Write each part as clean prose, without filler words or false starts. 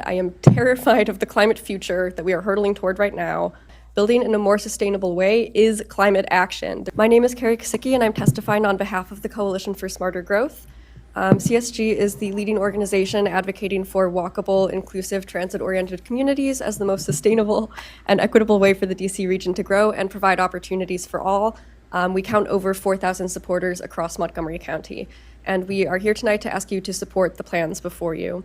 I am terrified of the climate future that we are hurtling toward right now. Building in a more sustainable way is climate action. My name is Carrie Kisicki, and I'm testifying on behalf of the Coalition for Smarter Growth. CSG is the leading organization advocating for walkable, inclusive, transit-oriented communities as the most sustainable and equitable way for the DC region to grow and provide opportunities for all. We count over 4,000 supporters across Montgomery County, and we are here tonight to ask you to support the plans before you.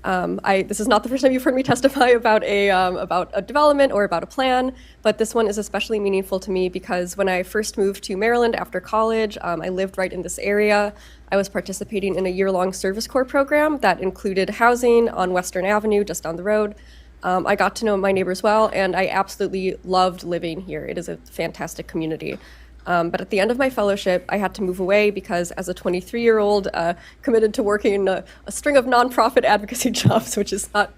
This is not the first time you've heard me testify about a development or about a plan, but this one is especially meaningful to me because when I first moved to Maryland after college, I lived right in this area. I was participating in a year-long Service Corps program that included housing on Western Avenue, just down the road. I got to know my neighbors well, and I absolutely loved living here. It is a fantastic community. But at the end of my fellowship, I had to move away because as a 23-year-old committed to working a string of nonprofit advocacy jobs, which is not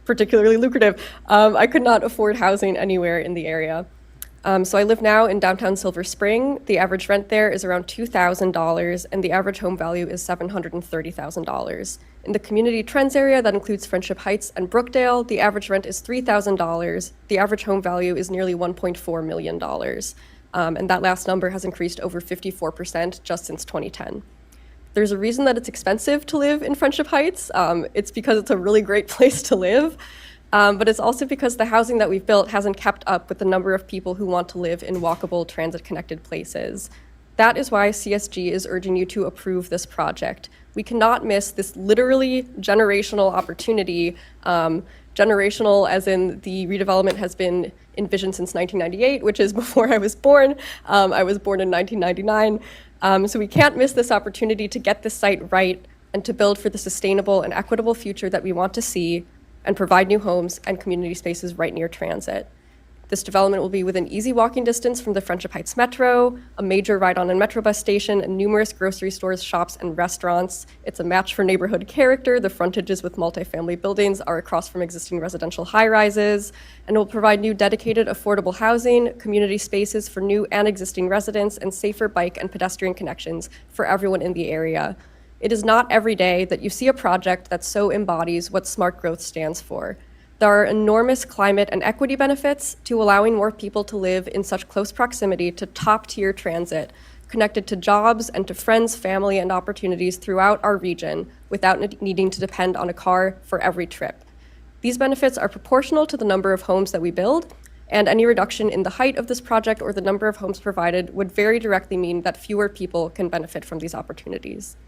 particularly lucrative, I could not afford housing anywhere in the area. So I live now in downtown Silver Spring. The average rent there is around $2,000, and the average home value is $730,000. In the community trends area, that includes Friendship Heights and Brookdale, the average rent is $3,000. The average home value is nearly $1.4 million. And that last number has increased over 54% just since 2010. There's a reason that it's expensive to live in Friendship Heights. It's because it's a really great place to live, but it's also because the housing that we've built hasn't kept up with the number of people who want to live in walkable, transit-connected places. That is why CSG is urging you to approve this project. We cannot miss this literally generational opportunity. Generational as in the redevelopment has been envisioned since 1998, which is before I was born. I was born in 1999. So we can't miss this opportunity to get this site right and to build for the sustainable and equitable future that we want to see and provide new homes and community spaces right near transit. This development will be within easy walking distance from the Friendship Heights Metro, a major ride-on and Metrobus station, and numerous grocery stores, shops, and restaurants. It's a match for neighborhood character. The frontages with multifamily buildings are across from existing residential high-rises, and will provide new dedicated, affordable housing, community spaces for new and existing residents, and safer bike and pedestrian connections for everyone in the area. It is not every day that you see a project that so embodies what smart growth stands for. There are enormous climate and equity benefits to allowing more people to live in such close proximity to top-tier transit, connected to jobs and to friends, family, and opportunities throughout our region without needing to depend on a car for every trip. These benefits are proportional to the number of homes that we build, and any reduction in the height of this project or the number of homes provided would very directly mean that fewer people can benefit from these opportunities.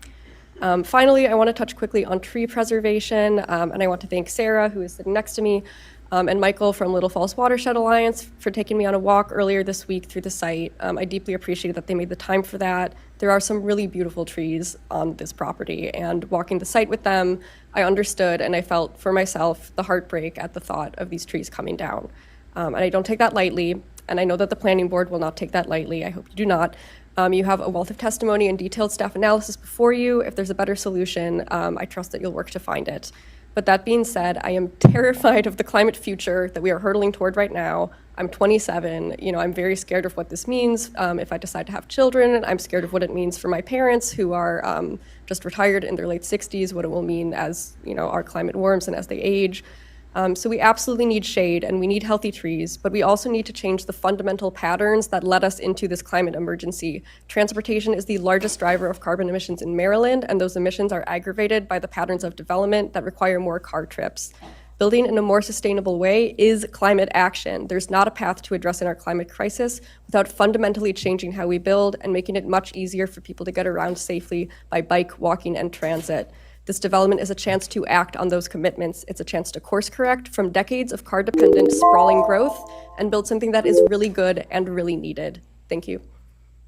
Finally, I want to touch quickly on tree preservation, and I want to thank Sarah, who is sitting next to me, and Michael from Little Falls Watershed Alliance for taking me on a walk earlier this week through the site. I deeply appreciate that they made the time for that. There are some really beautiful trees on this property, and walking the site with them, I understood and I felt for myself the heartbreak at the thought of these trees coming down. And I don't take that lightly, and I know that the planning board will not take that lightly. I hope you do not. You have a wealth of testimony and detailed staff analysis before you. If there's a better solution, I trust that you'll work to find it. But that being said, I am terrified of the climate future that we are hurtling toward right now. I'm 27. I'm very scared of what this means if I decide to have children. I'm scared of what it means for my parents who are just retired in their late 60s, what it will mean as our climate warms and as they age. So we absolutely need shade and we need healthy trees, but we also need to change the fundamental patterns that led us into this climate emergency. Transportation is the largest driver of carbon emissions in Maryland, and those emissions are aggravated by the patterns of development that require more car trips. Building in a more sustainable way is climate action. There's not a path to addressing our climate crisis without fundamentally changing how we build and making it much easier for people to get around safely by bike, walking, and transit. This development is a chance to act on those commitments. It's a chance to course correct from decades of car-dependent, sprawling growth and build something that is really good and really needed. Thank you.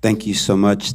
Thank you so much.